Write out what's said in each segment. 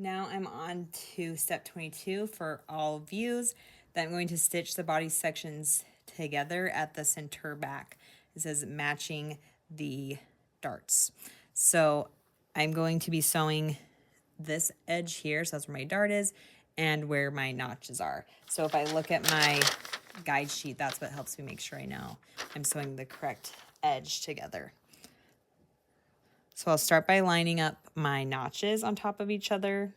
Now I'm on to step 22 for all views. Then I'm going to stitch the body sections together at the center back. It says matching the darts. So I'm going to be sewing this edge here, so that's where my dart is, and where my notches are. So if I look at my guide sheet, that's what helps me make sure I know I'm sewing the correct edge together. So I'll start by lining up my notches on top of each other.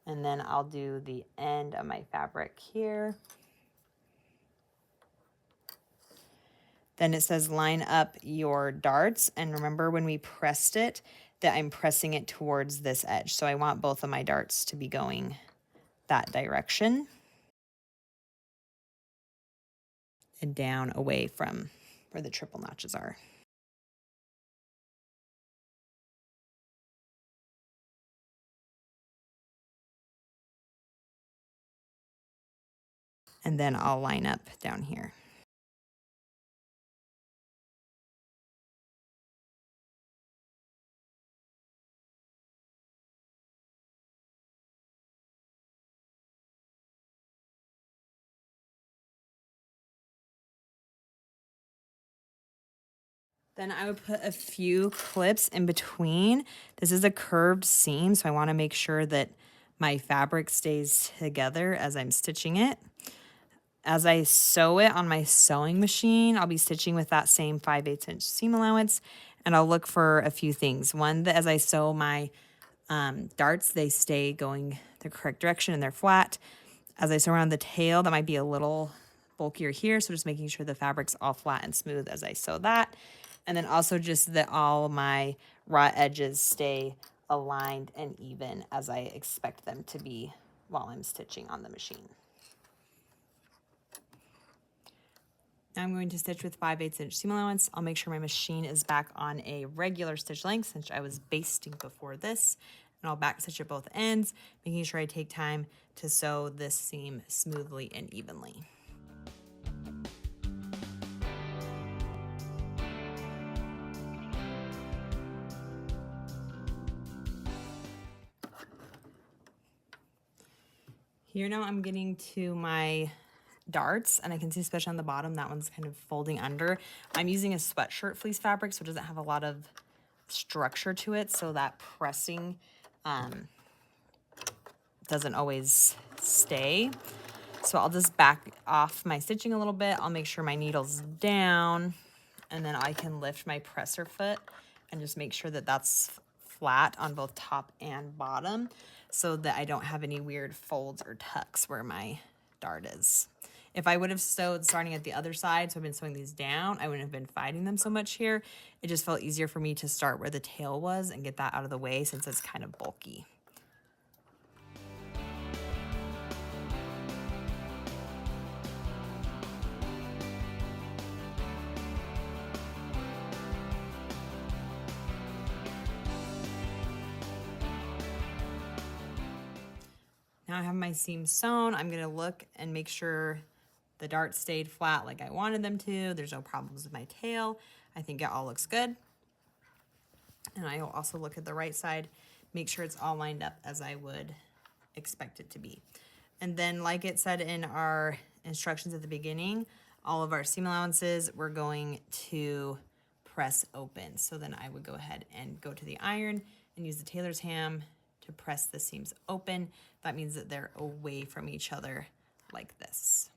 And then I'll do the end of my fabric here. Then it says line up your darts. And remember when we pressed it, that I'm pressing it towards this edge. So I want both of my darts to be going that direction. And down away from where the triple notches are. And then I'll line up down here. Then I would put a few clips in between. This is a curved seam, so I want to make sure that my fabric stays together as I'm stitching it. As I sew it on my sewing machine, I'll be stitching with that same 5/8 inch seam allowance, and I'll look for a few things. One, that as I sew my darts, they stay going the correct direction and they're flat. As I sew around the tail, that might be a little bulkier here, so just making sure the fabric's all flat and smooth as I sew that. And then also just that all my raw edges stay aligned and even as I expect them to be while I'm stitching on the machine. Now I'm going to stitch with 5/8 inch seam allowance. I'll make sure my machine is back on a regular stitch length since I was basting before this. And I'll back stitch at both ends, making sure I take time to sew this seam smoothly and evenly. Here now I'm getting to my darts, and I can see especially on the bottom, that one's kind of folding under. I'm using a sweatshirt fleece fabric, so it doesn't have a lot of structure to it, so that pressing doesn't always stay. So I'll just back off my stitching a little bit. I'll make sure my needle's down, and then I can lift my presser foot and just make sure that that's flat on both top and bottom so that I don't have any weird folds or tucks where my dart is. If I would have sewed starting at the other side, so I've been sewing these down, I wouldn't have been fighting them so much here. It just felt easier for me to start where the tail was and get that out of the way since it's kind of bulky. Now I have my seams sewn. I'm gonna look and make sure the darts stayed flat like I wanted them to. There's no problems with my tail. I think it all looks good. And I will also look at the right side, make sure it's all lined up as I would expect it to be. And then like it said in our instructions at the beginning, all of our seam allowances, we're going to press open. So then I would go ahead and go to the iron and use the tailor's ham to press the seams open. That means that they're away from each other like this.